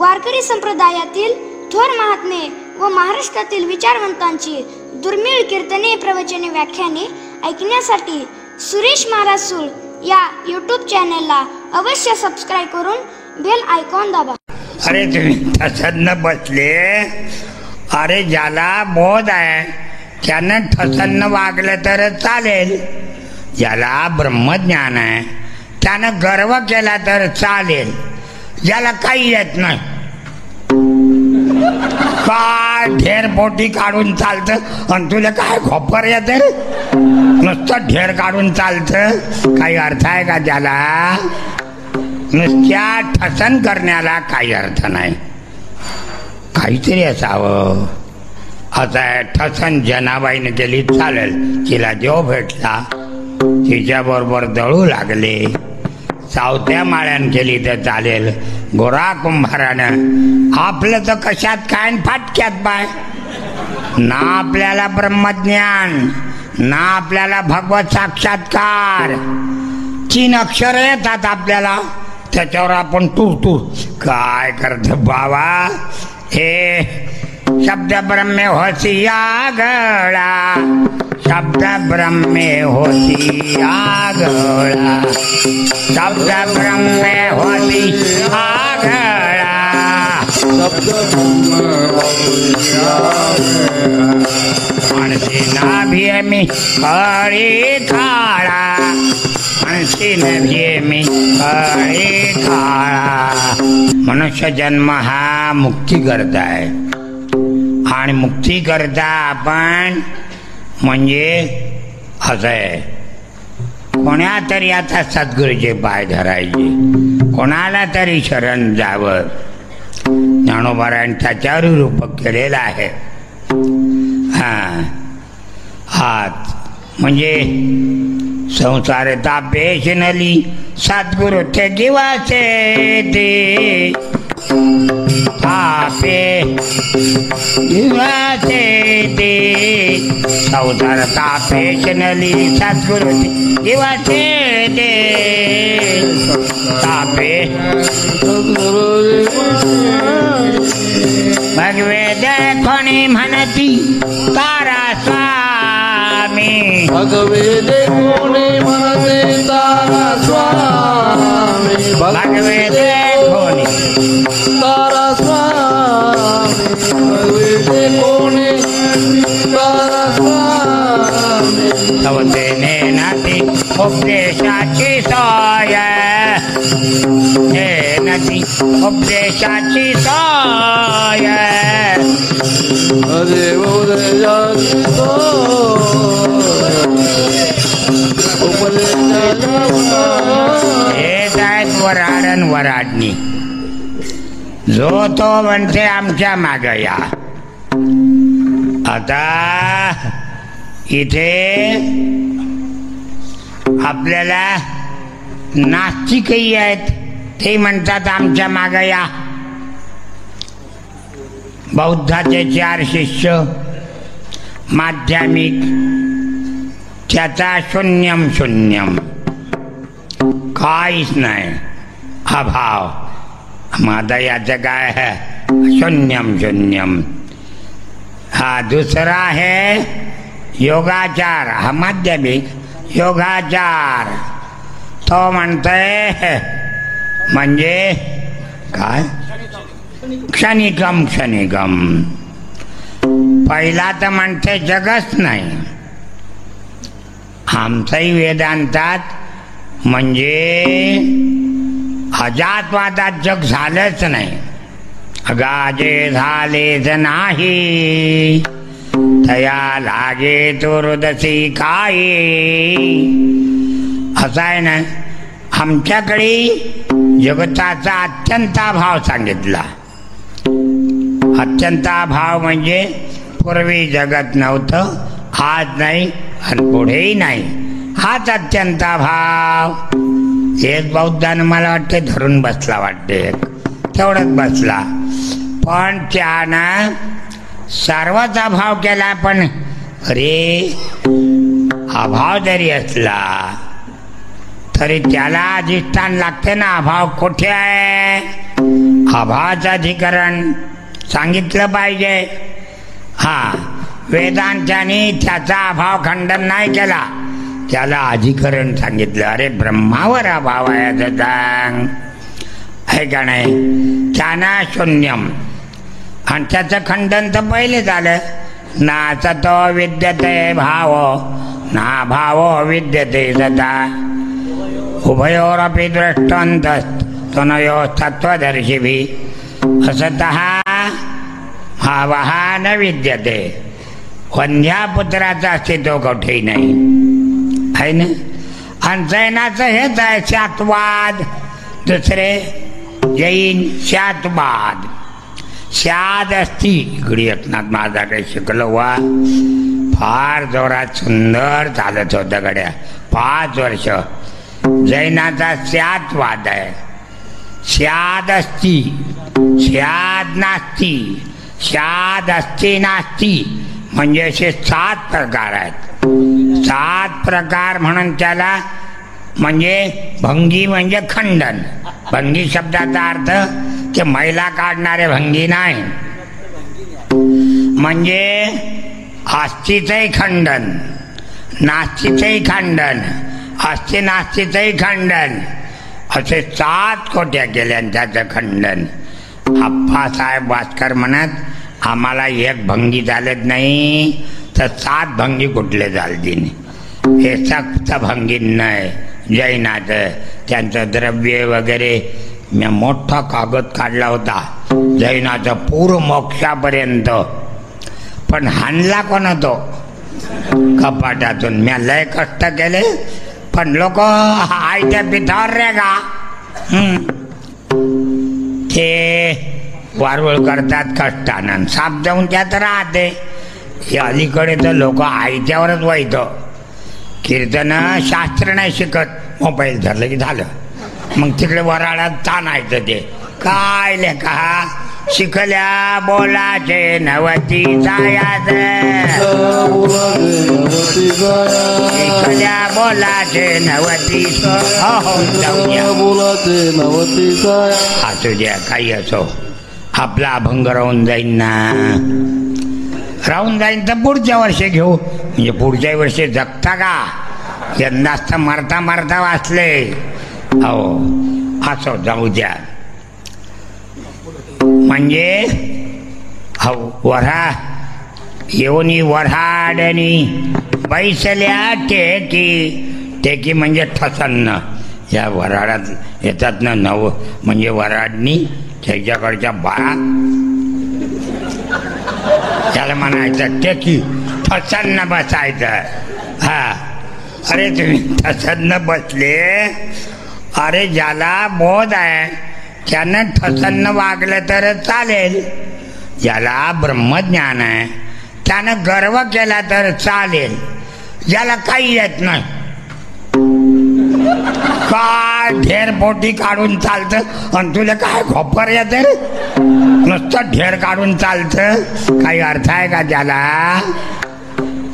वारकरी संप्रदायातील थोर महात्मे व महाराष्ट्रातील विचारवंतांची दुर्मिळ कीर्तने, प्रवचने, व्याख्याने ऐकण्यासाठी सुरेश महाराज सूळ या यूट्यूब चॅनलला अवश्य सबस्क्राईब करून बेल आयकॉन दाबा. अरे तुम्ही ठसन बसले. अरे ज्याला बोध आहे त्यानं ठसन वागलं तर चालेल. ज्याला ब्रह्मज्ञान आहे त्यानं गर्व केला तर चालेल. ज्याला काही येत नाही काय ढेर पोटी काढून चालतं आणि तुला काय खोपर येत नुसतं ढेर काढून चालतं. काही अर्थ आहे का त्याला? नुसत्या ठसन करण्याला काही अर्थ नाही. काहीतरी असावं. असं आहे ठसन जनाबाईने केली चालेल. तिला देव भेटला, तिच्याबरोबर दळू लागले. सावत्या माळ्यान केली तर चालेल. गोरा कुंभारानं आपलं तर कशात काय फाटक्यात पाय. ना आपल्याला ब्रह्मज्ञान ना आपल्याला भगवत साक्षात्कार. 3 अक्षर येतात आपल्याला, त्याच्यावर आपण टूर काय करत बाबा. हे शब्द ब्रह्मे होती आगळा, शब्द ब्रह्मे होती आगळा, शब्द ब्रह्मे होती आगळा, म्हणशी नाभिये मी कळी काळा, म्हणशी नाभिये मी कळी काळा. मनुष्य जन्म हा मुक्ती करता आहे आणि मुक्ती करता आपण म्हणजे असं आहे. कोणा तरी आता सद्गुरूचे पाय धरायचे, कोणाला तरी शरण जावं. ज्ञानोबारायण त्याच्यावर रूपक केलेलं आहे. हात म्हणजे संसार तापेश नली सद्गुरु ते जीवाचे ते तापे जीवाचे ते. संसार तापेश नली सद्गुरु ते जीवाचे ते तापे. भगवे देखोणी म्हणती तारा स्वामी, भगवे देखोणी म्हणते तारा स्वामी, भगवे देखोणी तारा स्वामी, भगवे देखोणी तारा स्वामी. सवतेने नाती उपदेशाची सोय, हे नदी उपदेशाची सोय. देव उपदेशाची हेच आहेत वराडन वराडणी. जो तो म्हणते आमच्या माग या. आता इथे आपल्याला नास्तिकही आहेत, ते म्हणतात आमच्या माग या. बौद्धाचे 4 शिष्य, माध्यमिक त्याचा शून्यम शून्यम, काहीच नाही, अभाव. माझा याचं काय आहे? शून्यम शून्यम. हा दुसरा आहे योगाचार. हा माध्यमिक योगाचार. तो म्हणतोय म्हणजे काय? क्षणिकम क्षणिकम. पहिला तर म्हणते जगच नाही. आमचंही वेदांतात म्हणजे अजातवादात जग झालंच नाही. अगाजे झालेच नाही, तया लागे तो हृदसी काही. असं आहे ना. आमच्याकडे जगताचा अत्यंताभाव सांगितला. अत्यंताभाव म्हणजे पूर्वी जगत नव्हतं, आज नाही आणि पुढेही नाही. हाच अत्यंताभाव. हेच बौद्धानं मला वाटते धरून बसला, वाटते तेवढंच बसला. पण त्यानं सर्वच अभाव केला. पण अरे अभाव जरी असला तरी त्याला अधिष्ठान लागते ना. अभाव कुठे आहे? अभावाचं अधिकरण सांगितलं पाहिजे. वेदांच्यानी त्याचा अभाव खंडन नाही केला, त्याला अधिकरण सांगितलं. अरे ब्रह्मावर अभाव आहे असं सांग, आहे का नाही? त्यानं शून्यम, आणि त्याचं खंडन तर पहिले झालं. नासतो विद्यते भाव ना भावो विद्यते सदा उभयोरपि दृष्टान्तस्तनयो तत्त्वदर्शिभिः असतः भावः न विद्यते. वंध्या पुत्राचं अस्तित्व कुठेही नाही, आहे ना? आणि जैनाचं हेच आहे शातवाद. दुसरे जैन शातवाद, शाद असती. इकडे एकनाथ महाराजाकडे शिकलो वा, फार जोरात सुंदर चालत होतं गड्या 5 वर्ष. जैनाचा शातवाद आहे. शाद असती, शाद नास्ती, शाद असती नास्ती, म्हणजे असे 7 प्रकार आहेत. 7 प्रकार म्हणून त्याला, म्हणजे भंगी म्हणजे खंडन. भंगी शब्दाचा अर्थ ते मैला काढणारे भंगी नाही, म्हणजे आस्तीचंही खंडन, नास्तीचंही खंडन, अस्ति नास्तीचंही खंडन, असे 7 कोट्या केल्या त्याचं खंडन. आप्पासाहेब वास्कर म्हणत, आम्हाला एक भंगी चालत नाही तर 7 भंगी कुठले चालतील. हे सक्त भंगी नाही जैनाचं. त्यांचं द्रव्य वगैरे मी मोठा कागद काढला होता जैनाचं पूर्व मोक्षापर्यंत, पण हाणला कोण तो कपाटातून. मी लय कष्ट केले, पण लोक आयत्या पिठावर रे का ते वारवळ करतात कष्टानं, साप जाऊन त्यात राहते. हे अलीकडे तर लोक आयत्यावरच व्हायचं. कीर्तन शास्त्र नाही शिकत, मोबाईल धरलं की झालं, मग तिकडे वराडात ताणायचं. ते काय लेखा शिकल्या बोलाचे नवती जायाच, शिकल्या बोलाचे नवती असू द्या, काही असो. आपला अभंग राहून जाईन ना, राहून जाईन तर पुढच्या वर्षी घेऊ. म्हणजे पुढच्या वर्षी जगता का? यंदाच तर मरता मरता वाचले. हो असो, जाऊ द्या. म्हणजे वऱ्हा येऊनी वऱ्हाडणी बैसल्या टेकी. टेकी म्हणजे ठसन्न. या वऱ्हाडात येतात ना नव, म्हणजे वऱ्हाडणी त्याच्याकडच्या बाळा, त्याला म्हणायचं टेकी. ठसन्न बसायचं. अरे तुम्ही ठसन्न बसले. अरे ज्याला बोध आहे त्यानं ठसन्न वागलं तर चालेल. ज्याला ब्रह्मज्ञान आहे त्यानं गर्व केला तर चालेल. ज्याला काही येत नाही, काय ढेरपोटी काढून चालतं, आणि तुला काय खोपर येते रे, नुसतं ढेर काढून चालतं. काही अर्थ आहे का त्याला?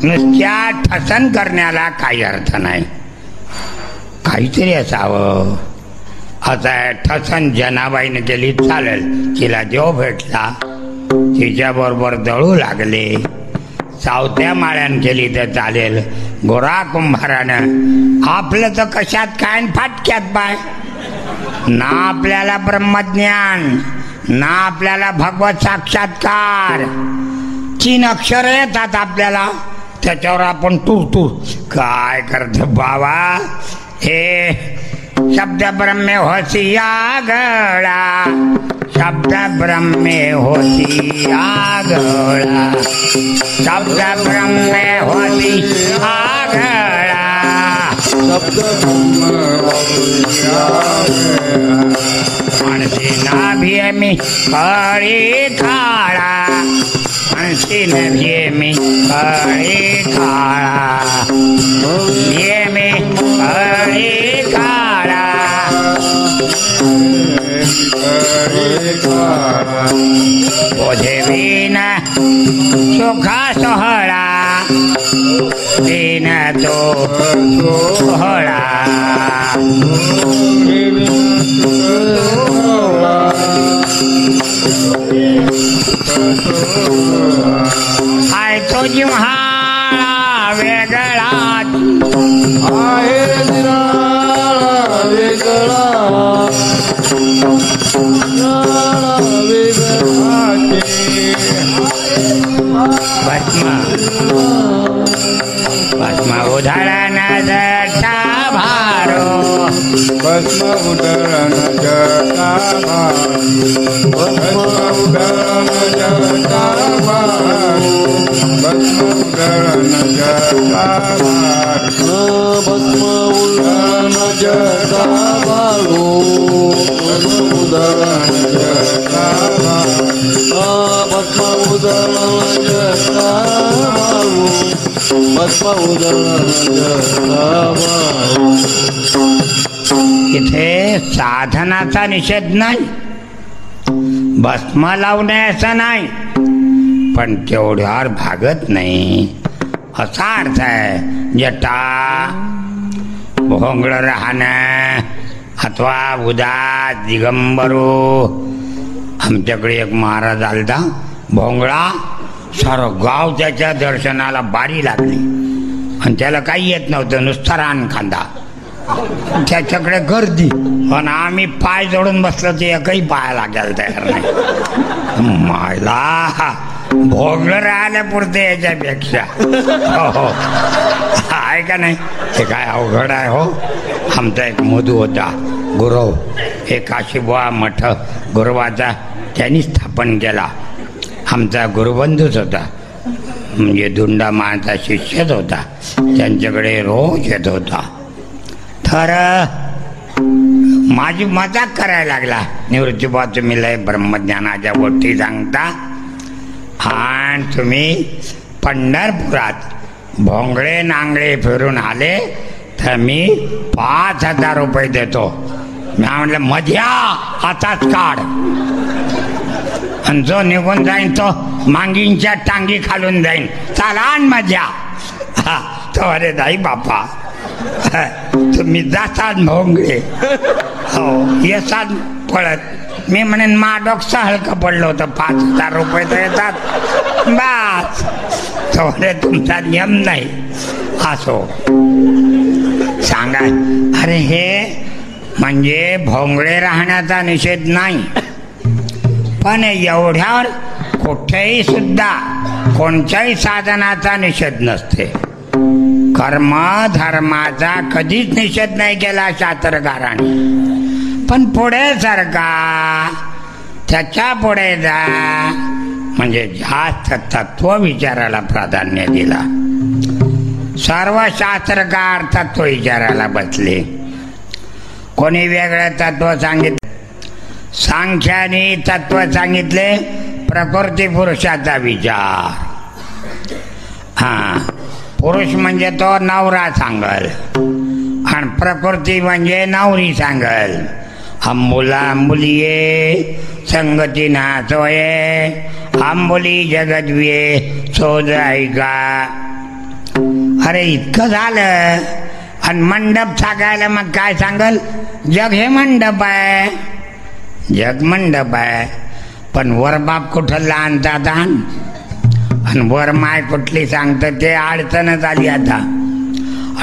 नुसत्या ठसन करण्याला काही अर्थ नाही, काहीतरी असावं. आता ठसन जनाबाईने केली चालेल, तिला देव भेटला, तिच्याबरोबर दळू लागले. सावत्या माळ्यानं केली तर चालेल, गोरा कुंभारानं. आपलं तर कशात काय फाटक्यात पाय. ना आपल्याला ब्रह्मज्ञान, ना आपल्याला भगवत साक्षात्कार. 3 अक्षर येतात आपल्याला, त्याच्यावर आपण तू काय करतो बाबा. हे शब्द ब्रह्मे होती आगळा, शब्द ब्रह्मे होती आगळा, शब्द ब्रह्मे होती आगळा, शब्द म्हणशी नाभिये मी कळी काळा, म्हणशी नाभिये मी कळी काळा, ये मी कळी काळा. बोधे विन सुखा सोहळा, दिन तो सोहळा. आहे तो जिव्हाळा वेगळाच आहे निराळा वेगळा निराळा वेगळाचे भस्म भस्म उधळण जटा भारो भस्म उधळण जटा भारो भस्म उधळण जटा भारो भस्म उधळण जटा भारो भस्म उधळण जटा भारो भस्म उधळण जटा भारो भस्म उधळण जटा भारो भस्म उधळण जटा भारो. इथे साधनाचा निषेध नाही, भस्म लावणे असं नाही, पण तेवढ्यावर भागत नाही असा अर्थ आहे. जटा भोंगळ राहणं अथवा उदास दिगंबरू. आमच्याकडे एक महाराज आलता भोंगळा, सारं गाव त्याच्या दर्शनाला बारी लागली आणि त्याला काही येत नव्हतं, नुसता रान खांदा. त्याच्याकडे गर्दी, पण आम्ही पाय जोडून बसलो ते एकही पाय लागायला तयार नाही. मला भोगलं राहिल्या पुरते याच्यापेक्षा. हो आहे का नाही, ते काय अवघड आहे हो. आमचा एक मधू होता गुरव, एक काशीबुवा मठ गुरुवाचा त्यांनी स्थापन केला. आमचा गुरुबंधूच होता, म्हणजे दुंडा माळचा शिष्यच होता, त्यांच्याकडे रोज येत होता. तर माझी मजाक करायला लागला, निवृत्तीबा तुम्ही लय ब्रह्मज्ञानाच्या गोष्टी सांगता आणि तुम्ही पंढरपुरात भोंगळे नांगळे फिरून आले तर मी 5,000 रुपये देतो. मी म्हटलं मध्या आताच काढ, आणि जो निघून जाईन तो मांगींच्या टांगी खालून जाईन, चला मध्या. तो अरे नाही बापा, तुम्ही जातात भोंगळे, हो येतात पळत. मी म्हणेन मा डोकं हलकं पडलं होतं, 5,000 रुपये तर येतात बस. तो अरे तुमचा नियम नाही असो सांगा. अरे हे म्हणजे भोंगळे राहण्याचा निषेध नाही, पण एवढ्यावर कुठेही सुद्धा कोणत्याही साधनाचा निषेध नसते. कर्म धर्माचा कधीच निषेध नाही केला शास्त्रकारांनी. पण पुढे सरका, त्याच्या पुढे जा, म्हणजे जास्त तत्व विचाराला प्राधान्य दिला. सर्व शास्त्रकार तत्व विचाराला बसले. कोणी वेगळं तत्व सांगितलं, सांख्याने तत्व सांगितले प्रकृती पुरुषाचा विचार. पुरुष म्हणजे तो नवरा सांगल आणि प्रकृती म्हणजे नवरी सांगल. अंबुला अंबुलिये संगती नाचोये, आंबोली जगद्विये शोध ऐका. अरे इतकं झालं आणि मंडप सांगायला मग काय सांगल, जग हे मंडप आहे, जग मंडप आहे. पण वरबाप कुठं लहानतात आणि वर माय कुठली सांगतं ते अडचणच आली. आता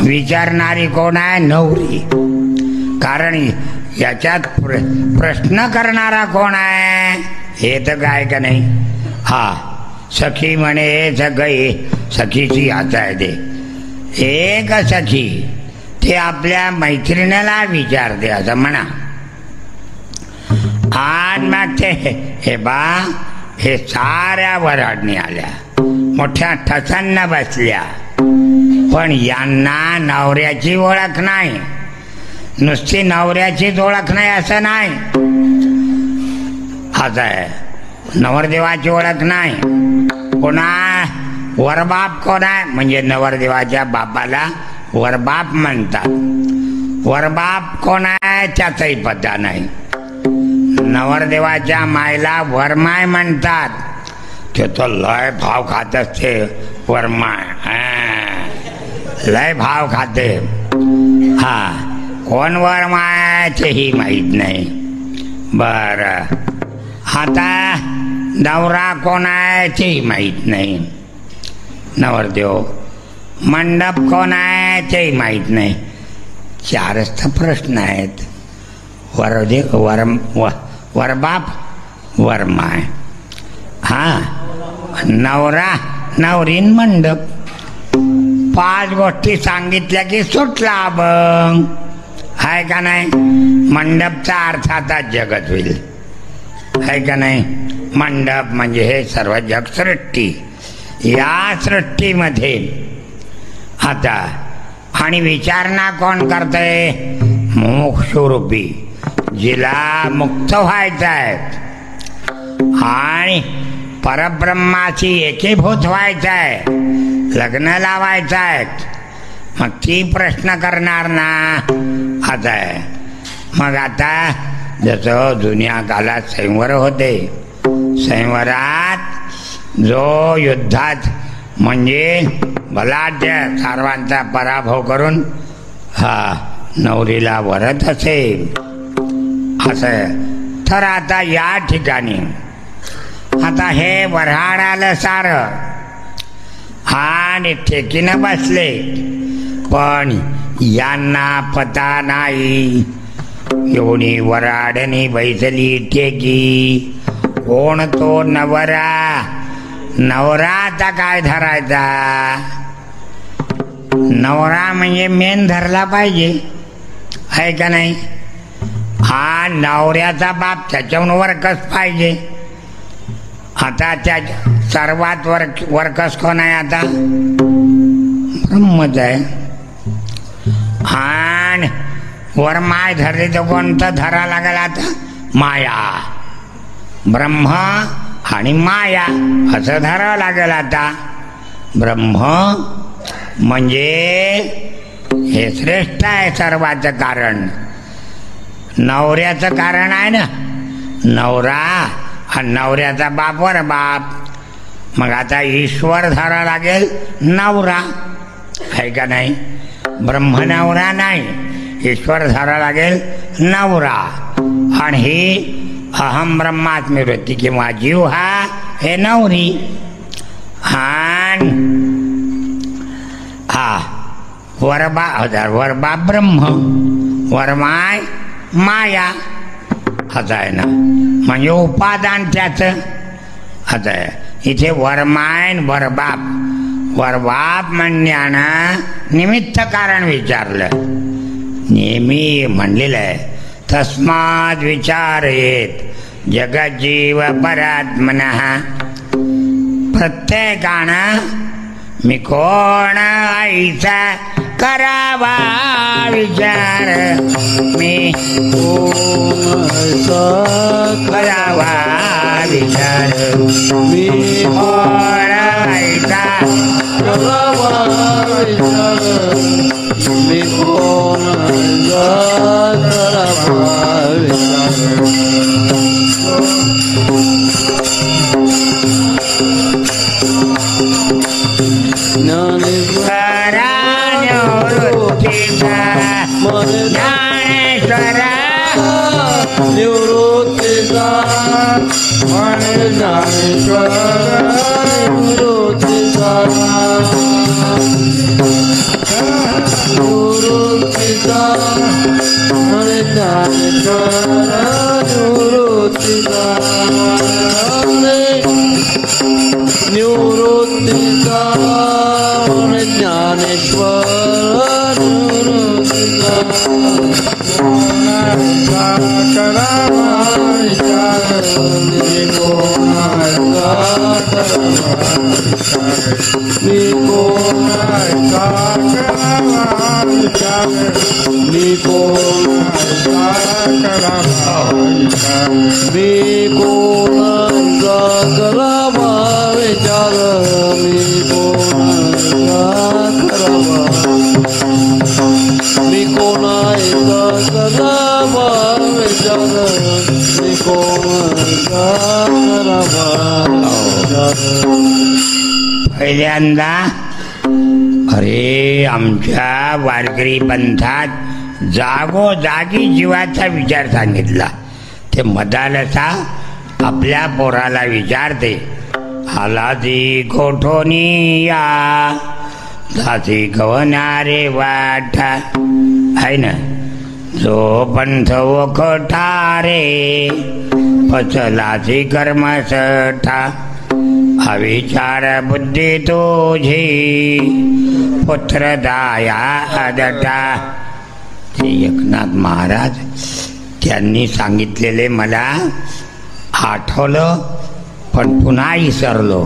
विचारणारी कोण आहे, नवरी. कारण याच्यात प्रश्न करणारा कोण आहे हे तर काय का नाही. सखी म्हणे सगळे सखीची आता आहे ते एक सखी, ते आपल्या मैत्रिणीला विचारते असं म्हणा. आणि मग ते हे बा हे साऱ्या वराडणी आल्या, मोठ्या ठसांना बसल्या, पण यांना नवऱ्याची ओळख नाही. नुसती नवऱ्याचीच ओळख नाही असं नाही, असं आहे. नवरदेवाची ओळख नाही. पुन्हा वरबाप कोण आहे, म्हणजे नवरदेवाच्या बापाला वरबाप म्हणतात. वरबाप कोण आहे त्याचाही पत्ता नाही. नवरदेवाच्या मायला वरमाय म्हणतात. ते तो लय भाव खात असते वरमाय, लय भाव खाते. कोण वरमाय तेही माहीत नाही. बर आता नवरा कोण आहे तेही माहीत नाही, नवरदेव. मंडप कोण आहे तेही माहीत नाही. चारच तर प्रश्न आहेत. वरबाप वरमाय, नवरा नवरीन मंडप. 5 गोष्टी सांगितल्या की सुटला अभंग, आहे का नाही. मंडपचा अर्थ आता जगत होईल, आहे का नाही. मंडप म्हणजे हे सर्व जग सृष्टी. या सृष्टीमध्ये आता आणि विचारणा कोण करतंय, मोक्षरूपी, जिला मुक्त व्हायचं आहे आणि परब्रह्माची एकीभूत व्हायचं आहे, लग्न लावायचं आहे. मग ती प्रश्न करणार ना आता. मग आता जसं जुन्या काळात संवर होते, संवरात जो युद्धात म्हणजे बलाढ्य सर्वांचा पराभव करून नवरीला वरत असेल असं. तर आता या ठिकाणी आता हे वऱ्हाड आलं सारं आणि ठेकीनं बसले, पण यांना पता नाही एवढी वऱ्हाडनी बैसली ठेकी. कोण तो नवरा, नवरा आता काय धरायचा. नवरा म्हणजे मेन धरला पाहिजे, आहे का नाही. हा नवऱ्याचा बाप त्याच्याहून वरकस पाहिजे. आता त्या सर्वात वरकस कोण आहे आता, ब्रह्मच आहे. आणि वर माय धरली तर कोणतं धरा लागेल आता, माया. ब्रह्म आणि माया असं धरावं लागेल आता. ब्रह्म म्हणजे हे श्रेष्ठ आहे सर्वाचं कारण. नवऱ्याचं कारण आहे ना, नवरा आणि नवऱ्याचा बापवर बाप. मग आता ईश्वर धरावं लागेल नवरा, आहे का नाही. ब्रह्म नवरा नाही, ईश्वर धरावं लागेल नवरा. आणि ही अहम ब्रह्मात्मी वृत्ती किंवा जीव हा हे नवरी. आणि वरबा ब्रह्म, वरमाय माया असं आहे ना. म्हणजे उपादान त्याचं असं आहे. इथे वरमाय वरबाप, वरबाप म्हणण्यानं निमित्त कारण विचारलं. नेहमी म्हणलेलं आहे, तस्माद विचारेत जगज्जीव परात्मनः. प्रत्येकानं मी कोण आईचा करावा विचार, मी करावा विचार, मी कोण आईचा करावा विचार, मी कोण करावा विचार. ज्ञानेश्वरा निवृत्तीचा म्हणे, ज्ञानेश्वर निवृत्तीचा, निवृत्तीचा म्हणे, ज्ञानेश्वर निवृत्तीचा, निवृत्तीचा म्हणे, ज्ञानेश्वर पहिल्यांदा अरे आमच्या वारकरी पंथात जागोजागी जीवाचा विचार सांगितला. ते मदालसा आपल्या पोराला विचारते, आला ती कोठोनी या दासी कवनारे वाटा, आहे ना, जो पंथ वखटारे पचलाची कर्मसठा, अविचार बुद्धी तुझी पुत्रदाया आदटा. ते एकनाथ महाराज त्यांनी सांगितलेले मला आठवलं, पण पुन्हा विसरलो.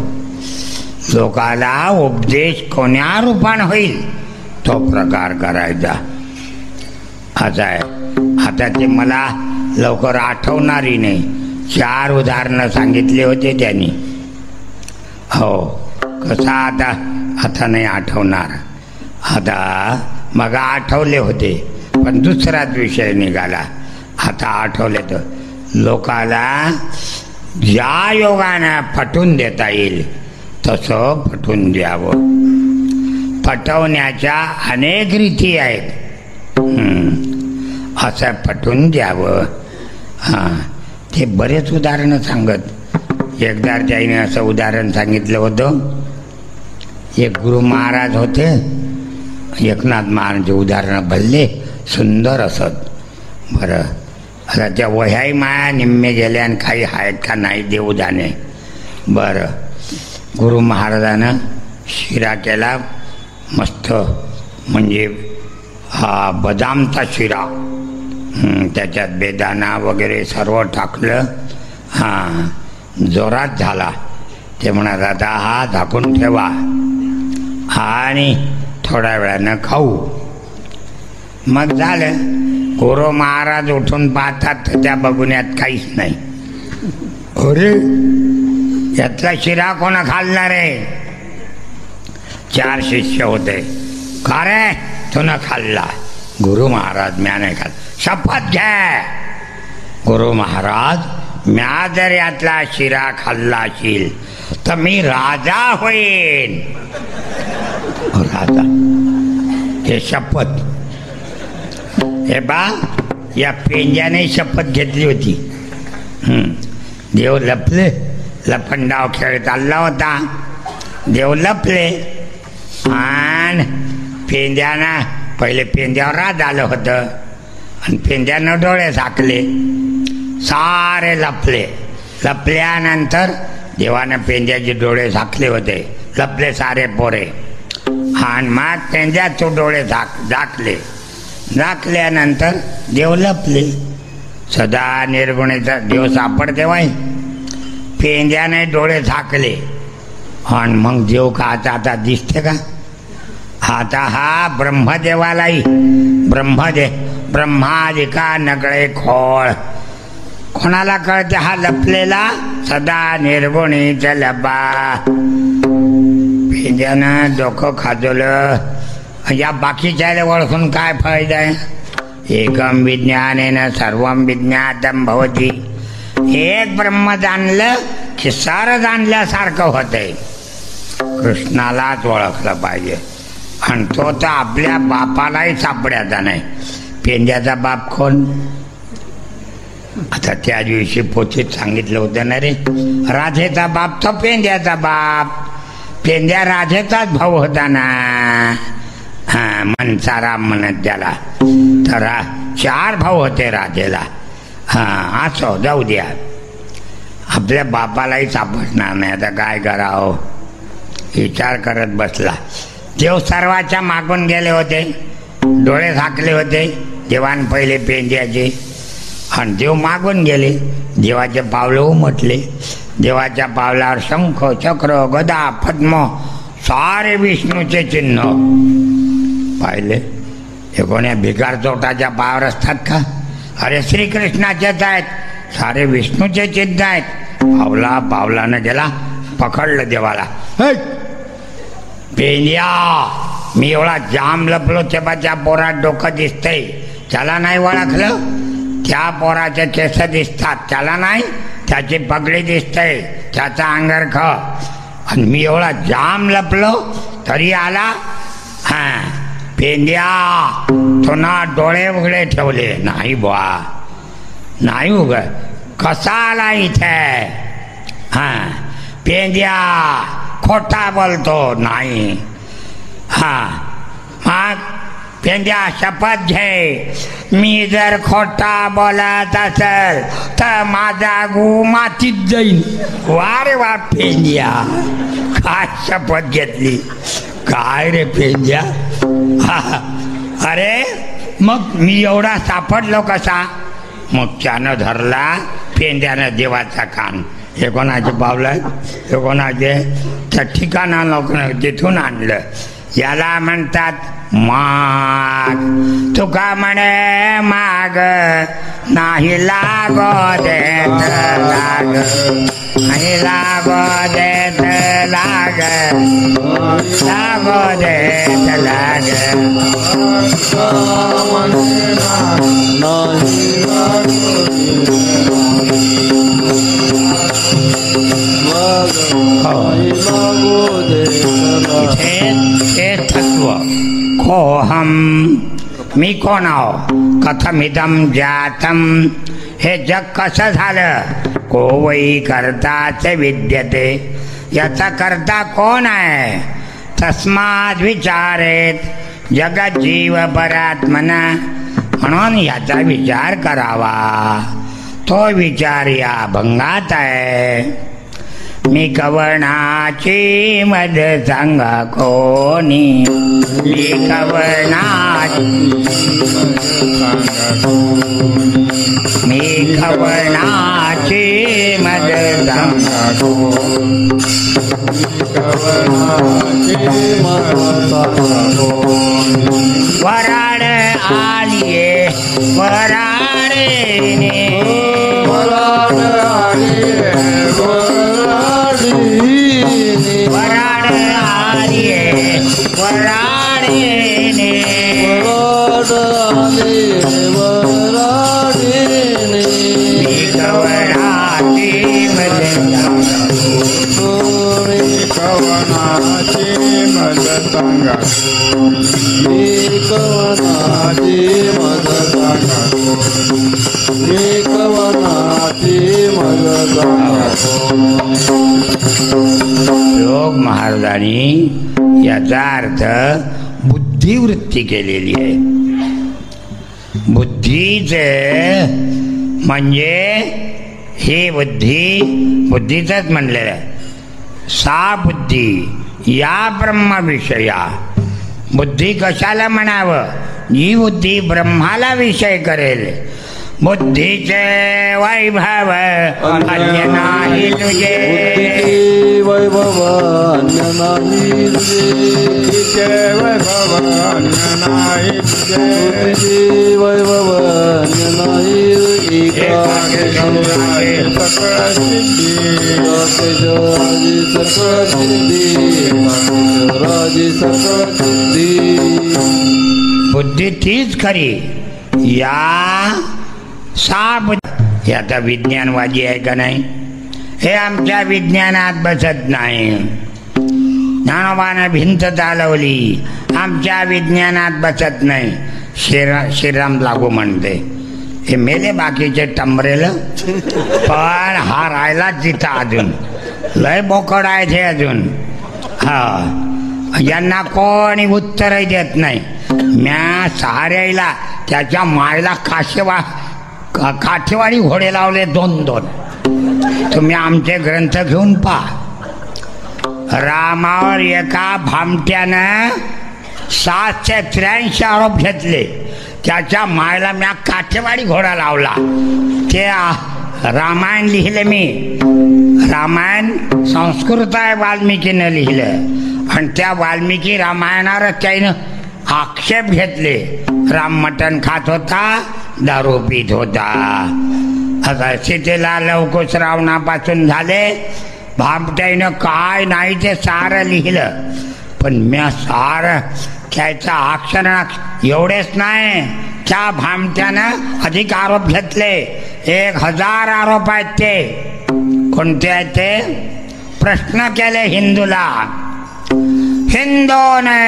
लोकाला उपदेश कोण्या रूपाने होईल तो प्रकार करायचा. असं आहे. आता ते मला लवकर आठवणारी नाही. 4 उदाहरणं सांगितले होते त्यांनी. हो, कसा आता नाही आठवणार. आता मग आठवले होते, पण दुसराच विषय निघाला. आता आठवले तर लोकाला ज्या योगानं पटवून देता येईल तसं पटवून द्यावं. पटवण्याच्या अनेक रीती आहेत. असं पटवून द्यावं. ते बरेच उदाहरणं सांगत. एकदा त्याने असं उदाहरण सांगितलं होतं. एक गुरु महाराज होते. एकनाथ महाराजचे उदाहरणं भल्ले सुंदर असत. बरं, आता त्या वह्याही माया निम्मे गेल्या आणि काही आहेत का नाही देऊ जाणे. बरं, गुरु महाराजानं शिरा केला मस्त, म्हणजे हा बदामचा शिरा. त्याच्यात बेदाणा वगैरे सर्व टाकलं. जोरात झाला. ते म्हणत आता हा झाकून ठेवा आणि थोड्या वेळानं खाऊ. मग झालं. गुरु महाराज उठून पाहतात तर त्या बघुन्यात काहीच नाही. अरे, यातला शिरा कोण खाल्ला रे? 4 शिष्य होते. का रे तू न खाल्ला? गुरु महाराज, म्या नाही खाल्ला. शपथ घ्या. गुरु महाराज, म्या जर यातला शिरा खाल्ला असेल तर मी राजा होईन. राजा, हे शपथ. हे बा, या पेंजाने शपथ घेतली होती. देव लपले. लपंडाव खेळ चालला होता. देव लपले आणि पेंद्यानं पहिले पेंद्यावर राज आलं होतं आणि पेंद्यानं डोळे झाकले. सारे लपले. लपल्यानंतर देवानं पेंद्याचे डोळे झाकले होते. लपले सारे पोरे आणि मग पेंद्याचे डोळे झाकले. झाकल्यानंतर देव लपले. सदा निर्गुणीचा देव सापडते वाई. पेंद्याने डोळे झाकले आणि मग देव का आता दिसते का? आता हा ब्रह्मदेवालाही ब्रह्मादिका नकळे खोळ. कोणाला कळते? हा लपलेला सदा निर्गुणीच लबा. पेंद्यानं डोकं खाजवलं. या बाकीच्याला ओळखून काय फायदा आहे? एकम विज्ञानेन सर्वम विज्ञातम भवती. एक ब्रह्म जाणलं की सारं जाणल्यासारखं होतंय. कृष्णालाच ओळखलं पाहिजे. आणि तो तर आपल्या बापालाही सापड्याचा नाही. पेंद्याचा बाप कोण? आता त्या दिवशी पोथीत सांगितलं होतं ना रे, राधेचा बाप तो पेंद्याचा बाप. पेंद्या राधेचाच भाऊ होता ना. मनसाराम म्हणत त्याला. तर 4 भाऊ होते राधेला. असो, जाऊ द्या. आपल्या बापालाही सापडणार नाही. आता काय करावं विचार करत बसला. देव सर्वाच्या मागून गेले होते. डोळे झाकले होते देवान पहिले पेंद्याचे. आणि देव मागून गेले. देवाचे पावलं उमटले. देवाच्या पावलावर शंख, चक्र, गदा, पद्म सारे विष्णूचे चिन्ह पाहिले. हे कोण्या भिकार चोटाच्या पायावर असतात का? अरे श्रीकृष्णाचेच आहेत. सारे विष्णूचे चिन्ह आहेत. पावलानं गेला, पकडलं देवाला. पेंद्या, मी एवढा जाम लपलो तेव्हा त्या पोरात डोकं दिसतंय, त्याला नाही ओळखलं? त्या पोराचे केस दिसतात, त्याला नाही? त्याची पगडी दिसते, त्याचा अंगरख. आणि मी एवढा जाम लपलो तरी आला. पेंद्या, तो ना डोळे उघडे ठेवले नाही बुवा, नाही उघड. कसा आला इथे? हा, पेंद्या खोटा बोलतो नाही. हा, मग पेंद्या शपथ घे, मी जर खोटा बोलत असेल तर माझा गु मातीत जाईल. वा रे वा पेंद्या, काय शपथ घेतली. काय रे पेंद्या. अरे मग मी एवढा सापडलो कसा? मग त्यानं धरला पेंद्यानं देवाचा कान. हे कोणाचे पावलं? हे कोणाचे? त्या ठिकाणा लोक तिथून आणलं. याला म्हणतात माग. तुका म्हणे माग नाही लागो देत लाग, नाही लागो देत लाग, लागो देत लाग. हे तत्व कोहम, मी कोण आहो, कथमिदम जातम, हे जग कसं झालं, कोवई करताच विद्यते, याचा करता कोण आहे. तस्माद विचारेत जगत जीव परात्मना, म्हणून याचा विचार करावा. तो विचार या भंगात आहे. मी कवनाची मद सांगा कोणी, मी कवनाची, मी कवनाची मद सांगा कोणी, वराड आलिये वराडेने, वराड आलिये वराड आलिये वराडेने, वराड आलिये वराडेने, मी कवनाची मद कवनाची मद सांगा, मी कवनाची मद सांगा, मी कवनाची मद सांगा. योग महाराजांनी याचा अर्थ बुद्धिवृत्ती केलेली आहे. बुद्धीचे म्हणजे हे बुद्धीचंच म्हणलेलं आहे. सा बुद्धी या ब्रह्मविषया. बुद्धी कशाला म्हणावं? जी बुद्धी ब्रह्माला विषय करेल. बुद्धीचे वैभव अन्य नाही तुझे, वैभव अन्य नाही तुझे, वैभव अन्य नाही तुझे, वैभव अन्य नाही सकळ सिद्धी, सकळ सिद्धी. बुद्धी तीच खरी. या सा बुद्धी. हे आता विज्ञानवादी आहे का नाही? हे आमच्या विज्ञानात बसत नाही. ज्ञानोबानं भिंत चालवली, आमच्या विज्ञानात बसत नाही. श्रीराम लागू म्हणते. हे मेले बाकीचे टंबरेल, पण हा राहिला तिथं अजून. लय बोकड आहे ते अजून. हा, यांना कोणी उत्तरही देत नाही. म्या सहाऱ्याला त्याच्या मायला काठेवाडी घोडे लावले 2-2. तुम्ही आमचे ग्रंथ घेऊन पहा. रामावर एका भामट्यानं 783 आरोप घेतले. त्याच्या मायला म्या काठेवाडी घोडा लावला. ते रामायण लिहिलं मी. रामायण संस्कृत आहे, वाल्मिकीनं लिहिलं. आणि त्या वाल्मिकी रामायणावर त्यानं आक्षेप घेतले. राम मटण खात होता, दारू पीत होता. आता सीतेला लवकुश रावणापासून झाले. भामट्यानं काय नाही ते सारं लिहिलं. पण म्या सारं त्याचा अक्षर एवढेच नाही, त्या भामट्यानं अधिक आरोप घेतले. 1000 आरोप आहेत ते. कोणते आहेत ते? प्रश्न केले हिंदूला. हिंदूने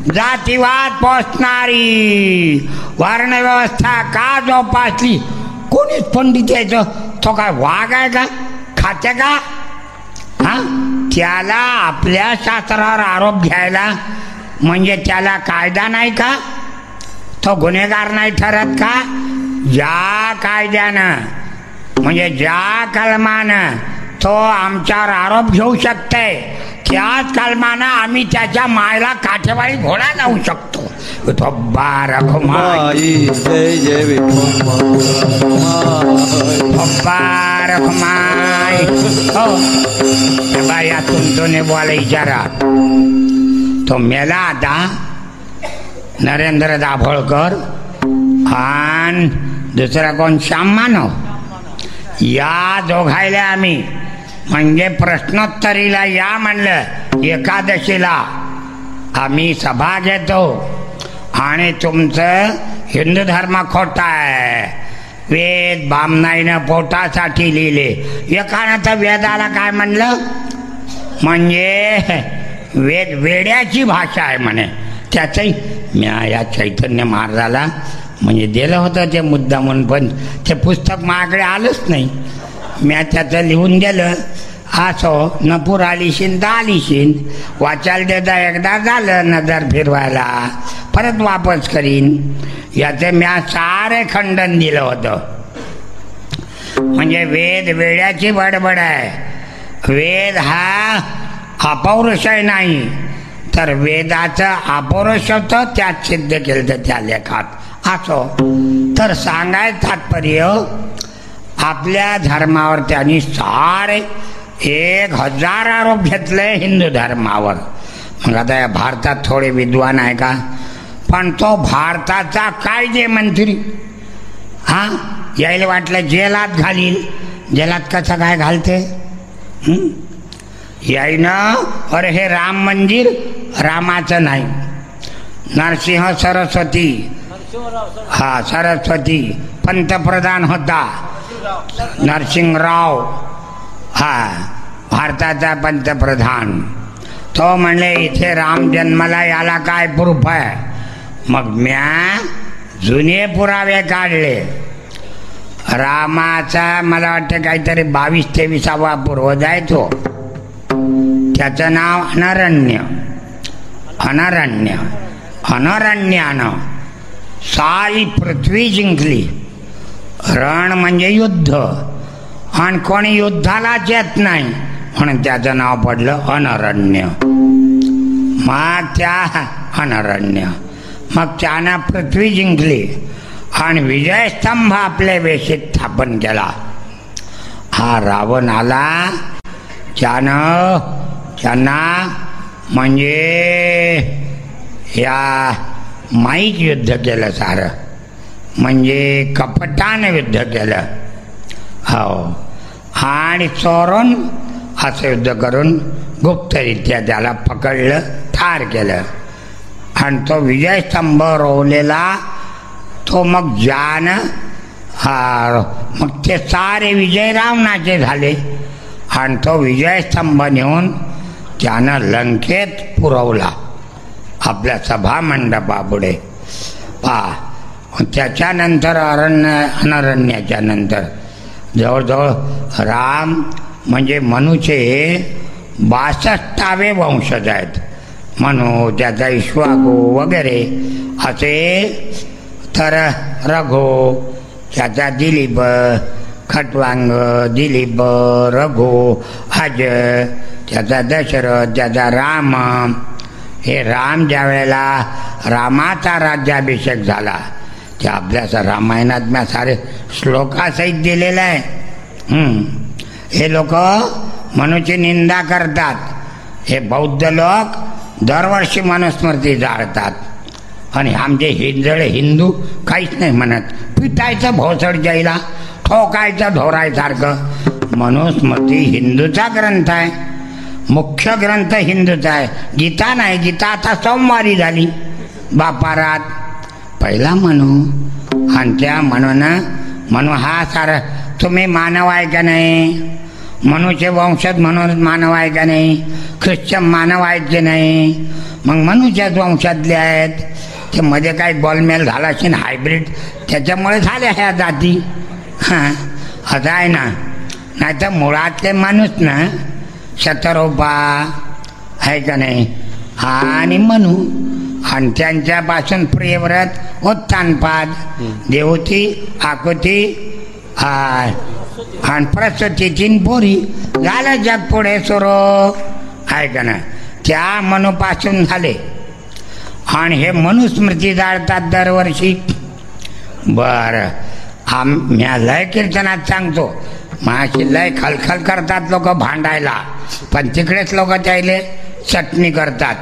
जातीवाद पोसणारी वर्णव्यवस्था का जोपासली? कोणीच पंडित यायचं, तो काय वाघ आहे का, खाते का? हा, त्याला आपल्या शास्त्रावर आरोप घ्यायला म्हणजे त्याला कायदा नाही का? तो गुन्हेगार नाही ठरत का? ज्या कायद्यानं म्हणजे ज्या कलमानं तो आमच्यावर आरोप घेऊ शकते, त्याच कलमानं आम्ही त्याच्या मायला काठेवाडी घोडा लावू शकतो. तो बारक माई जय जय विठोबा बारक माय. हो बाई, यातून दोन्ही बोला विचारा. तो मेला आता नरेंद्र दाभोळकर आणि दुसरा कोण, श्याम मानव. या दोघायला आम्ही म्हणजे प्रश्नोत्तरीला या म्हणलं, एकादशीला आम्ही सभा घेतो आणि तुमचं हिंदू धर्म खोटा आहे, वेद बामणाईनं पोटासाठी लिहिले. एकानं तर वेदाला काय म्हणलं, म्हणजे वेद वेड्याची भाषा आहे म्हणे. त्याचंही म्या या चैतन्य महाराजाला म्हणजे दिलं होतं ते मुद्दा म्हणून, पण ते पुस्तक माझ्याकडे आलंच नाही. म्या त्याचं लिहून दिलं, असो नपूर आलीशीन तर आलीशीन, वाचायला देता एकदा झालं, नजर फिरवायला परत वापस करीन. याचं म्या सारे खंडन दिलं होतं. म्हणजे वेद वेड्याची बडबड आहे. वेद हा अपौरुषय नाही, तर वेदाचं अपौरुष होतं, त्यात सिद्ध केलं तर त्या लेखात. असो तर सांगायचं तात्पर्य, आपल्या धर्मावर त्यांनी सारे 1000 आरोप घेतले हिंदू धर्मावर. मग आता या भारतात थोडे विद्वान आहे का, पण तो भारताचा कायदे मंत्री. हा, यायला वाटलं जेलात घालील, जेलात कसं काय घालते? यायनं अरे हे राम मंदिर रामाचं नाही, नरसिंह सरस्वती, हा सरस्वती पंतप्रधान होता, नरसिंहराव हा भारताचा पंतप्रधान. तो म्हणले इथे राम जन्मला, याला काय प्रूफ आहे? मग म्या जुने पुरावे काढले. रामाचा मला वाटतं काहीतरी 22-23वा पूर्वज आहे तो. त्याचं नाव अनरण्य. अनरण्य अनरण्यानं सारी पृथ्वी जिंकली. रण म्हणजे युद्ध, आणि कोणी युद्धालाच येत नाही म्हणून त्याचं नाव पडलं अनरण्य. मग त्या अनरण्य, मग त्यानं पृथ्वी जिंकली आणि विजयस्तंभ आपल्या वेशीत स्थापन केला. हा रावण आला, त्यांना म्हणजे या माईक युद्ध केलं सारं, म्हणजे कपटानं युद्ध केलं. हो, आणि चोरून असं युद्ध करून गुप्तरित्या त्याला पकडलं, ठार केलं. आणि तो विजयस्तंभ रोवलेला तो मग मग ते सारे विजय रावणाचे झाले. आणि तो विजयस्तंभ नेऊन त्यानं लंकेत पुरवला आपल्या सभा मंडपापुढे. त्याच्यानंतर अनरण्याच्या नंतर जवळजवळ राम म्हणजे मनूचे 62वे वंशज आहेत. मनू, त्याचा इक्ष्वाकू वगैरे असे, तर रघु, त्याचा दिलीप, खटवांग, दिलीप, रघु, अज, त्याचा दशरथ, त्याचा राम. हे राम ज्या वेळेला रामाचा राज्याभिषेक झाला, ते आपल्या रामायणात मी सारे श्लोकासहित दिलेलं आहे. हे लोक मनुची निंदा करतात. हे बौद्ध लोक दरवर्षी मनुस्मृती जाळतात, आणि आमचे हिंदू काहीच नाही म्हणत. पिटायचं भोसड जायला, ठोकायचं ढोरायसारखं. मनुस्मृती हिंदूचा ग्रंथ आहे, मुख्य ग्रंथ हिंदूचा आहे. गीता नाही, गीता आता सोमवारी झाली बापारात. पहिला मनू, आणि त्या मनू हा सारा तुम्ही मानव आहे का नाही? मनूचे वंशज म्हणून मानव आहे का नाही? ख्रिश्चन मानव आहेत की नाही? मग मनूच्याच वंशातले आहेत. ते मध्ये काही गोलमेल झाला असेल, हायब्रिड, त्याच्यामुळे झाल्या ह्या जाती. हां असं आहे ना. नाही तर मुळातले माणूस ना शतरूपा आहे का नाही आणि मनू आणि त्यांच्यापासून प्रियव्रत उत्तानपाद देवती आकुती आणि प्रसूती 3 पोरी झालं जग पुढे सुरू आहे का ना. त्या मनूपासून झाले आणि हे मनुस्मृती जाळतात दरवर्षी. बरं म्या लय कीर्तनात सांगतो माझी लय खलखल करतात लोक भांडायला पण तिकडेच लोक त्याले चटणी करतात.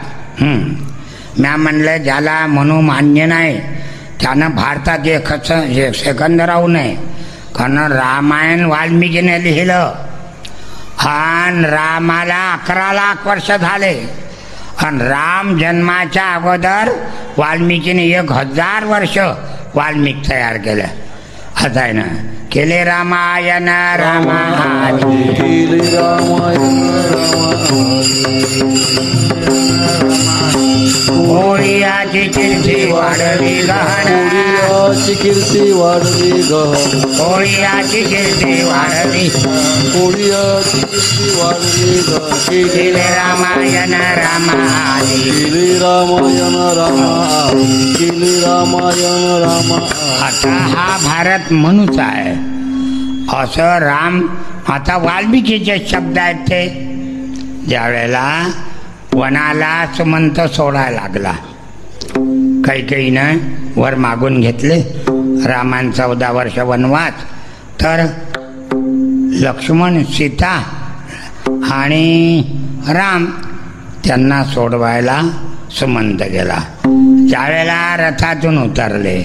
म्या म्हणलं ज्याला म्हणू मान्य नाही त्यानं भारतात एक सेकंद राहू नये. कारण रामायण वाल्मिकीने लिहिलं आणि रामाला 11 लाख वर्ष झाले आणि राम जन्माच्या अगोदर वाल्मिकीने 1000 वर्ष वाल्मिक तयार केलं. असं आहे ना. केले रामायण रामायण केले रामायण होळीयाची कीर्ती वाढली गहन होळीयाची कीर्ती वाढली गहन होळीयाची कीर्ती वाढली होळीयाची कीर्ती वाढली गहन केले रामायण रामायण केले रामायण रामायण केले रामायण रामायण. आता हा भारत मनुष्य आहे असं राम आता वाल्मिकीचे शब्द आहेत ते. ज्यावेळेला वनाला सुमंत सोडायला लागला कैकेयीनं वर मागून घेतले रामान 14 वर्ष वनवास तर लक्ष्मण सीता आणि राम त्यांना सोडवायला सुमंत गेला. ज्यावेळेला रथातून उतरले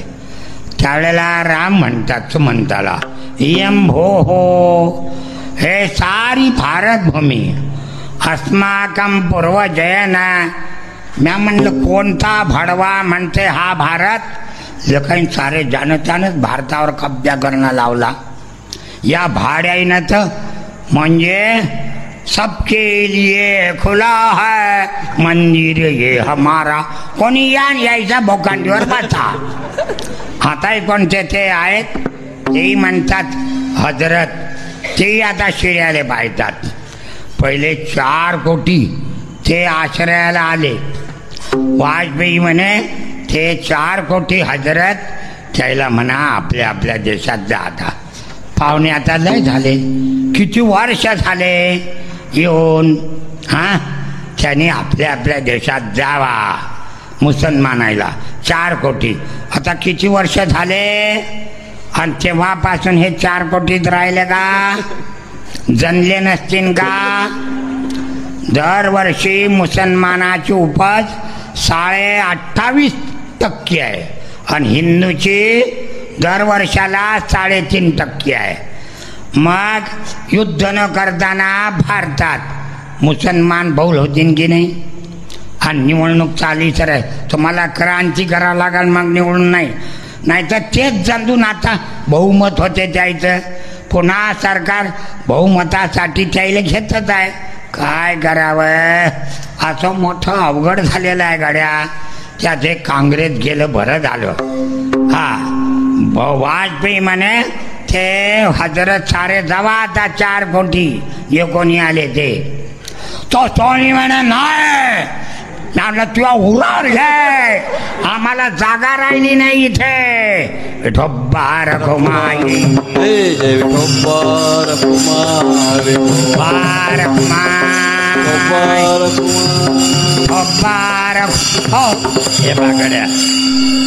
त्यावेळेला राम म्हणतात सुमंताला यम भो हो हे सारी भारतभूमी अस्माकं पूर्वजयन. म्या म्हणलं कोणता भडवा म्हणते हा भारत. लोकांनी सारे जानतानच भारतावर कब्जा करणं लावला. या भाड्यानं तर म्हणजे सबके लिए खुला है मंदिर ये हमारा. कोणी यायचा भोकांडीवर बसा. आता कोणते ते आहेत तेही म्हणतात हजरत तेही आता शिर्याले पाहतात. पहिले 4 कोटी ते आश्रयाला आले. वाजपेयी म्हणे ते 4 कोटी हजरत त्याला म्हणा आपल्या आपल्या देशात जा. आता पाहुणे आता लय झाले किती वर्ष झाले येऊन. हां त्याने आपल्या आपल्या देशात जावा मुसलमानायला 4 कोटी. आता किती वर्ष झाले आणि तेव्हापासून हे 4 कोटीत राहिले का जनले नसतील का. दरवर्षी मुसलमानाची उपज 28.5% आहे आणि हिंदूची दरवर्षाला 3.5% आहे. मग युद्ध न करताना भारतात मुसलमान बहुल होतील की नाही. आणि निवडणूक चाली तर तुम्हाला क्रांती करावं लागेल मग निवडून नाही तर तेच जंतून आता बहुमत होते त्याचं. पुन्हा सरकार बहुमतासाठी त्याला घेतच आहे. काय करावं असं मोठं अवघड झालेलं आहे गाड्या. त्यात हे काँग्रेस गेलं बरं झालं. वाजपेयी म्हणे ते हजरत सारे जवा आता 4 कोटी हे कोणी आले ते. तो सोनी म्हणे नाही तुला उरार घे आम्हाला जागा राहिली नाही इथे. विठोबा रखुमाई जय विठोबा रखुमाई हे बागड्या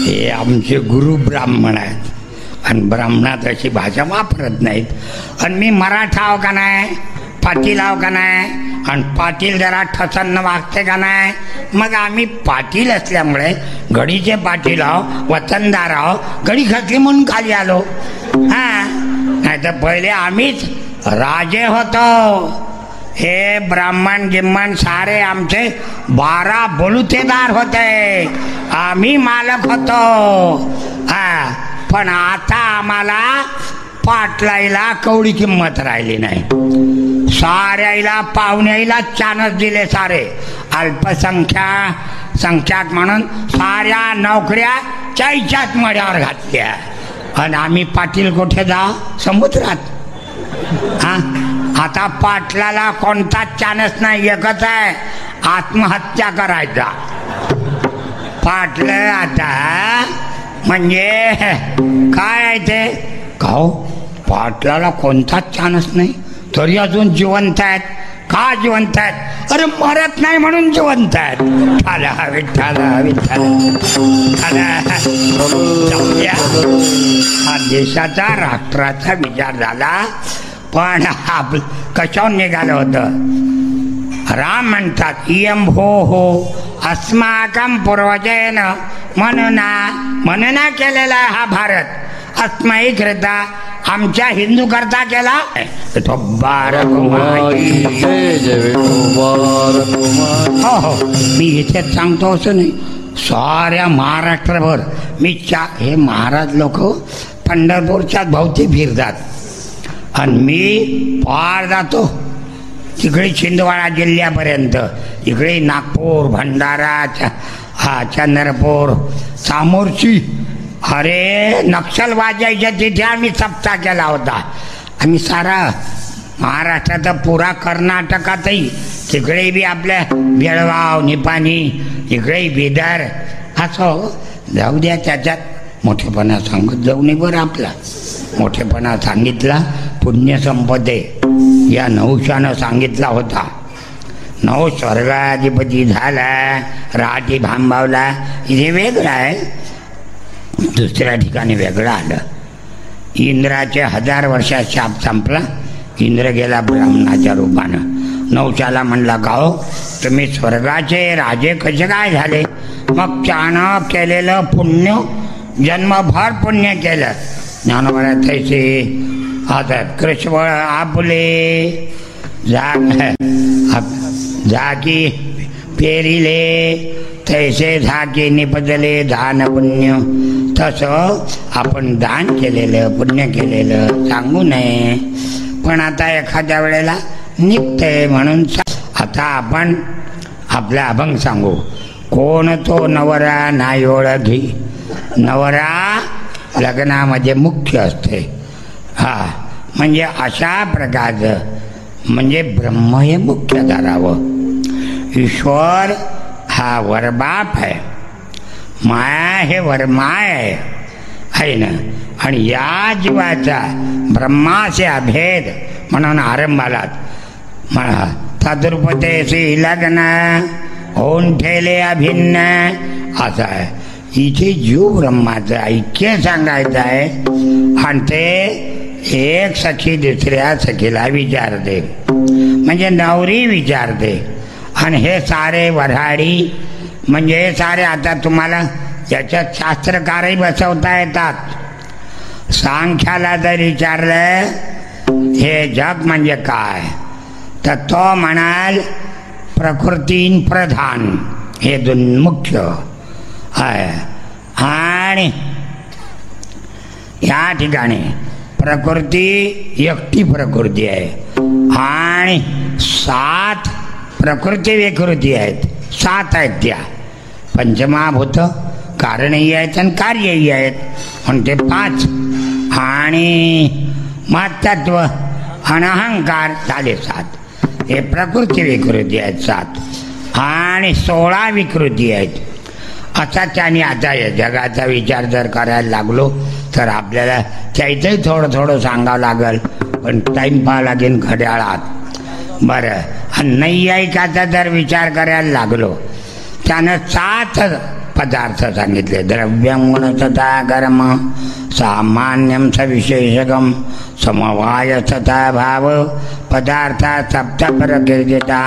हे आमचे गुरु ब्राह्मण आहेत आणि ब्राह्मणात अशी भाषा वापरत नाहीत. आणि मी मराठा आहो का नाही पाटील आहो का नाही आणि पाटील जरा ठसन्न वागते का नाही. मग आम्ही पाटील असल्यामुळे गडीचे पाटील आहो वतनदार आहो गडी खचली म्हणून खाली आलो. नाही तर पहिले आम्हीच राजे होतो. हे ब्राह्मण गिम्मण सारे आमचे 12 बलुतेदार होते. आम्ही मालक होतो. पण आता आम्हाला पाटलाईला कवडी किंमत राहिली नाही. साऱ्याला पाहुण्याला चानस दिले सारे. अल्पसंख्याक म्हणून साऱ्या नोकऱ्या 40च्याच मड्यावर घातल्या. आणि आम्ही पाटील कुठे जा समुद्रात. हा आता पाटलाला कोणताच चान्स नाही, एकच आहे आत्महत्या करायचा. पाटलं आता म्हणजे काय आहे ते खाऊ, पाटलाला कोणताच चान्स नाही तरी अजून जिवंत आहेत. का जिवंत आहेत? अरे मरत नाही म्हणून जिवंत आहेत. ठाला विठ्ठला विठ्ठला. हा देशाचा राष्ट्राचा विचार झाला, पण कशावर निघालं होतं? राम म्हणतात इयं भो अस्माकं पूर्वजेन म्हणना केलेला हा भारत अस्मै करता आमच्या हिंदू करता केला. जय विठोबा. हो मी इथेच सांगतो असं नाही, साऱ्या महाराष्ट्रभर मी हे महाराज लोक पंढरपूरच्याच भोवती फिरतात आणि मी पार जातो तिकडे छिंदवाडा जिल्ह्यापर्यंत, इकडे नागपूर, भंडारा, चंद्रपूर, सामोर्शी. अरे नक्षलवाद्याच्या तिथे आम्ही सप्ताह केला होता. आम्ही सारा महाराष्ट्रात पुरा कर्नाटकातही, तिकडे बी आपल्या बेळगाव, निपाणी, इकडे बिदर, असं जाऊ द्या. त्याच्यात मोठेपणा सांगत जाऊ नये बरं. आपला मोठेपणा सांगितला पुण्य संपदे या नहुशानं सांगितला होता. नऊ स्वर्गाधिपती झाला, राठी भांबावला, इथे वेगळं आहे, दुसऱ्या ठिकाणी वेगळं आलं. इंद्राचे 1000 वर्षात शाप संपला, इंद्र गेला ब्राह्मणाच्या रूपानं. नवशाला म्हणला गाओ तुम्ही स्वर्गाचे राजे कसे काय झाले? मग त्यानं केलेलं पुण्य, जन्मभर पुण्य केलं. ज्ञानोबा तैसे आता कृष्ण आपले झाकी पेरिले तैसे झाकी निपजले दान पुण्य. तसं आपण दान केलेलं, पुण्य केलेलं सांगू नये, पण आता एखाद्या वेळेला निघतंय म्हणून आता आपण आपला अभंग सांगू. कोण तो नवरा नाही ओळखी, नवरा लग्नामध्ये मुख्य असते. हा म्हणजे अशा प्रकारचं म्हणजे ब्रह्म हे मुख्य धरावं. ईश्वर हा वरबाप आहे, माया हे वरमाय आहे ना. आणि या जीवाचा ब्रह्माचे अभेद म्हणून आरंभालाच म्हणा तद्रुपतेशी लग्न होऊन ठेले अभिन्न असं आहे. इथे जीव ब्रह्माचं ऐक्य सांगायचं आहे आणि ते एक सखी दुसऱ्या सखीला विचारते, म्हणजे नवरी विचारते. आणि हे सारे वऱ्हाडी म्हणजे हे सारे आता तुम्हाला याच्यात शास्त्रकारही बसवता येतात. सांख्याला जर विचारलं हे जग म्हणजे काय, तर तो म्हणाल प्रकृतीन प्रधान हे दोन मुख्य आहे. आणि या ठिकाणी प्रकृती एकटी प्रकृती आहे आणि 7 प्रकृती विकृती आहेत, 7 आहेत त्या. पंचमहाभूत कारणही आहेत आणि कार्यही आहेत म्हणून ते 5. आणि महत्त्व आणि अहंकार झाले 7. हे प्रकृती विकृती आहेत 7 आणि 16 विकृती आहेत. असा त्याने आता या जगाचा विचार जर करायला लागलो तर आपल्याला त्याइथंही थोडं थोडं सांगावं लागेल, पण टाईम पाहावं लागेल घड्याळात. बरं, आणि नैयायिकाचा जर विचार करायला लागलो त्यानं 7 पदार्थ सांगितले. द्रव्यं गुणतथा कर्म सामान्यं सविशेषकं समवाय तथा भाव पदार्था सप्त प्रकृतीता.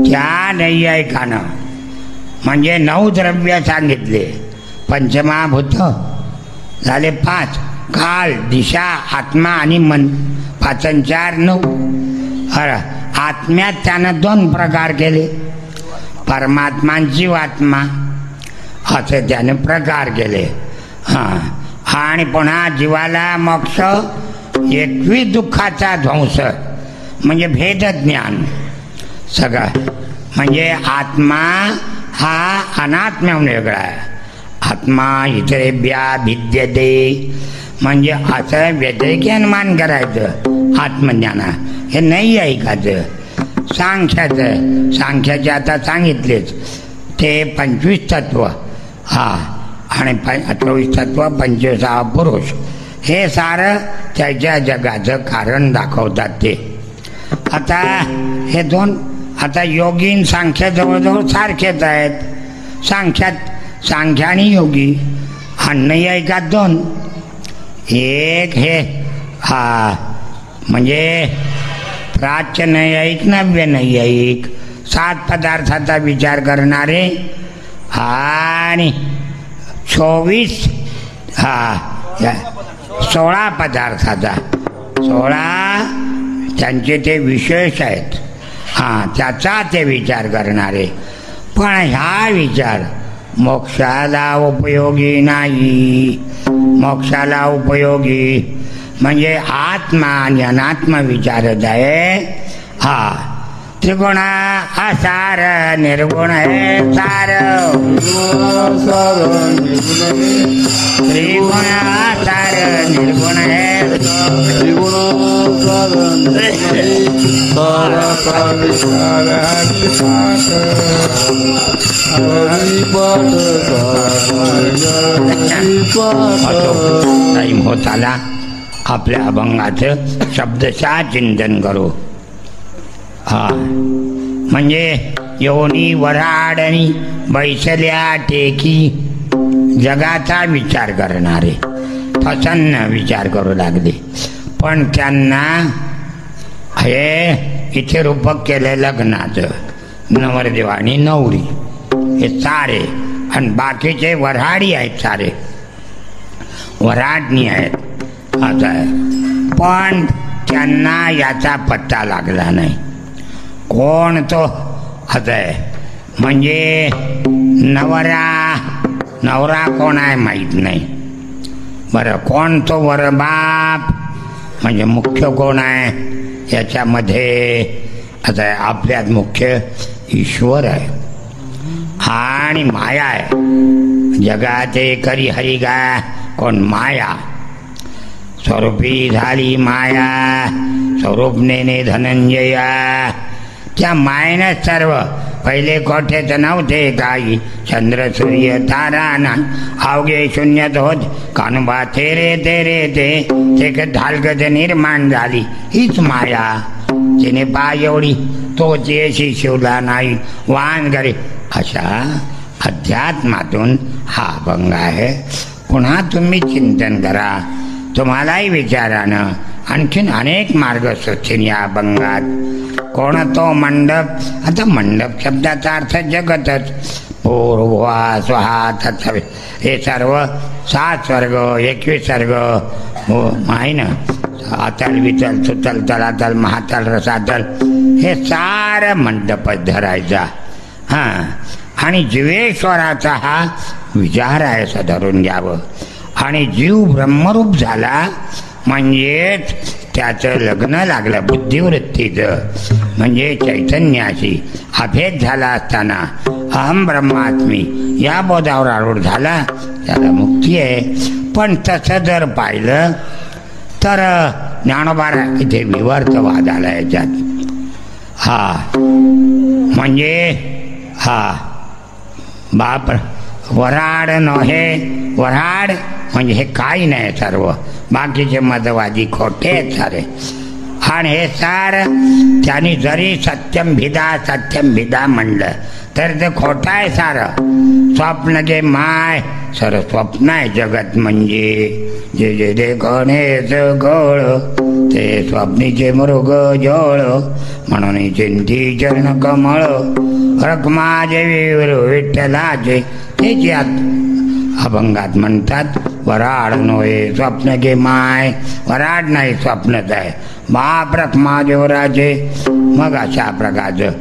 त्या नैयायिकानं म्हणजे 9 द्रव्य सांगितले. पंचमहाभूत झाले 5, काल, दिशा, आत्मा आणि मन. 5 आणि 4 9. आत्म्यात त्यानं 2 प्रकार केले, परमात्मा आणि जीवात्मा असे त्याने प्रकार केले. आणि पुन्हा जीवाला मोक्ष, 21 दुःखाचा ध्वंस म्हणजे भेदज्ञान सगळं. म्हणजे आत्मा हा अनात्म्याहून वेगळा आहे. आत्मा इतरेभ्या भिद्यते म्हणजे असं व्यतिरेकी अनुमान करायचं आत्मज्ञाना, हे नाही ऐकायचं. सांख्याचे आता सांगितलेच ते 25 तत्व, हा, आणि 24 तत्व, 25 पुरुष, हे सारं त्याच्या जगाचं कारण दाखवतात ते. आता हे दोन, आता योगीन सांख्य जवळजवळ सारखेच आहेत. सांख्या आणि योगी अन्नही ऐकात दोन. एक हे हा म्हणजे प्राच्य नैयायिक, नव्य नैयायिक, 7 पदार्थाचा विचार करणारे आणि 24 16 पदार्थाचा, 16 त्यांचे ते विशेष आहेत, हां, त्याचा ते विचार करणारे. पण ह्या विचार मोक्षाला उपयोगी नाही. मोक्षाला उपयोगी म्हणजे आत्मा आणि अनात्मा विचारत आहे. हा, त्रिगुण असार निर्गुण हे सार, त्रिगुण असार निर्गुण हे टाईम होत आला. आपल्या अभंगाचं शब्दशः चिंतन करू. हा, म्हणजे योनी वराड आणि बैसल्या टेकी जगाचा विचार करणारे प्रसन्न विचार करू लागले. पण त्यांना हे इथे रूपक केलं लग्नाचं, नवरदेव आणि नवरी हे सारे, आणि बाकीचे वऱ्हाडी आहेत, सारे वऱ्हाडणी आहेत. असं आहे. पण त्यांना याचा पत्ता लागला नाही. कोण तो असं आहे, म्हणजे नवरा कोण आहे माहीत नाही. बरं, कोण तो वरबाप म्हणजे मुख्य कोण आहे याच्यामध्ये असं आहे, आपल्यात मुख्य ईश्वर आहे आणि माया आहे. जगाते करी हरी गा, कोण माया. स्वरूपी झाली माया, स्वरूपनेने धनंजया. त्या मायेनं सर्व, पहिले कोठेच नव्हते काही, चंद्र सूर्य तारा ना, अवघे शून्यत होत कानुबा तेरे तेरे ते ढालगत निर्माण झाली. हीच माया, तिने पाय एवढी तोच येशी शिवला नाही वान करे. अशा अध्यात्मातून हा अभंग आहे. पुन्हा तुम्ही चिंतन करा, तुम्हालाही विचारानं आणखीन अनेक मार्ग सुचतील या अभंगात. कोण तो मंडप, आता मंडप शब्दाचा अर्थ जगतच. पूर्वा स्वहा तत्सवे, हे सर्व 7 स्वर्ग 21 सर्ग आहे ना, आतल वितल सुतल तलातल महातल रसातल, हे सारं मंडपच धरायचा. हां, आणि जीवेश्वराचा हा विचार आहे असं धरून घ्यावं. आणि जीव ब्रह्मरूप झाला म्हणजेच त्याचं लग्न लागलं बुद्धिवृत्तीचं, म्हणजे चैतन्याशी अभेद झाला असताना अहम ब्रह्मास्मी या बोधावर आरूढ झाला, त्याला मुक्ती आहे. पण तसं जर पाहिलं तर ज्ञानोबारा इथे विवर्तवाद आला याच्यात. हा, म्हणजे हा बाप वराड नव्हे, वराड म्हणजे हे काही नाही सर्व, बाकीचे मतवादी खोटे आहेत सारे. आणि हे सार त्यांनी जरी सत्यम भिदा म्हणलं तर ते खोटं आहे सारं. स्वप्न गे माय, सर स्वप्न आहे जगत म्हणजे. जे जे देखणेच गळ ते स्वप्नीचे मृग जळ, म्हणून चिंती चरण कमळ रखमाजे विठ्ठलाचे. त्याची अभंगात म्हणतात वराड नव्हे स्वप्न गे माय, वराड नाही स्वप्नच आहे. बाप रखमा देवराजे. मग अशा प्रकारचं.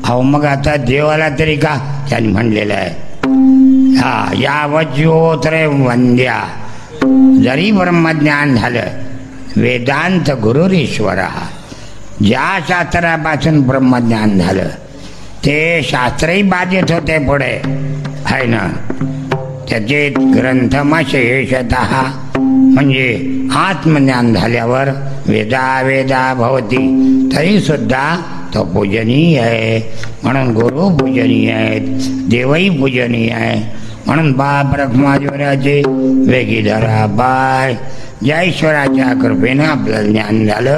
अहो मग आता देवाला तरी का त्यांनी म्हणलेलं आहे, हा यावत ज्योत रे वंद्या. जरी ब्रह्मज्ञान झालं, वेदांत गुरुरीश्वरा, ज्या शास्त्रापासून ब्रह्मज्ञान झालं ते शास्त्रही बाधित होते पुढे, आहे ना. त्याचे ग्रंथमशेषतः म्हणजे आत्मज्ञान झाल्यावर वेदा भवती तरी सुद्धा तो पूजनीय आहे. म्हणून गुरु पूजनीय आहेत, देवही पूजनीय आहे. म्हणून बाप रखमाजीवराचे वेगी धरा बाय. ज्या ईश्वराच्या कृपेनं आपलं ज्ञान झालं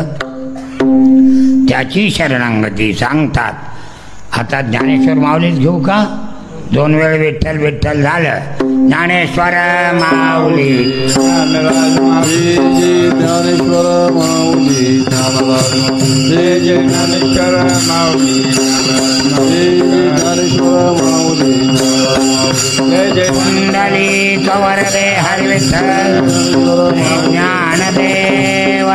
त्याची शरणांगती सांगतात. आता ज्ञानेश्वर माऊलीच घेऊ का? 2 वेळ विठ्ठल विठ्ठल झालं. ज्ञानेश्वर माऊली जय जय ज्ञानेश्वर माऊली ज्ञानराज जय जय ज्ञानेश्वर माऊली जय जय ज्ञानेश्वर माऊली जय जय कुंडली कवर रे हरी विठ्ठल ज्ञानदेव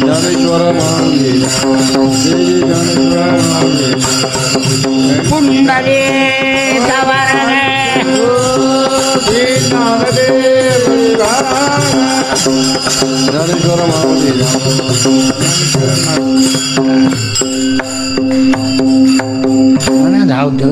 ज्ञानेश्वर माऊली जय जय ज्ञानेश्वर माऊली कुंडली कवर रे ज्ञानेश्वर माऊली धावतो